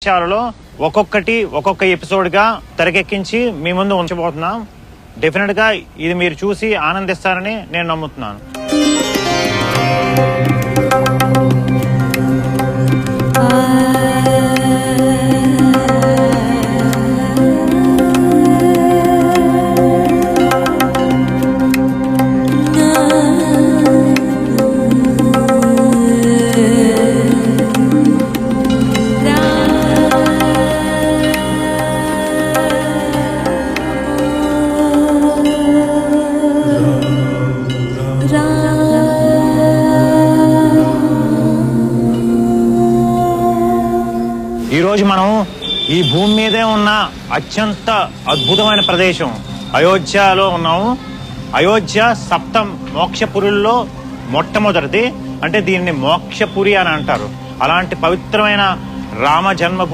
పాఠశాలలో ఒక్కొక్క ఎపిసోడ్ గా తెరకెక్కించి మీ ముందు ఉంచబోతున్నాం. డెఫినెట్ గా ఇది మీరు చూసి ఆనందిస్తారని నేను నమ్ముతున్నాను. ఈ రోజు మనం ఈ భూమి మీదే ఉన్న అత్యంత అద్భుతమైన ప్రదేశం అయోధ్యలో ఉన్నాము. అయోధ్య సప్తం మోక్షపురుల్లో మొట్టమొదటిది. అంటే దీన్ని మోక్షపురి అని అంటారు. అలాంటి పవిత్రమైన రామ జన్మభూమి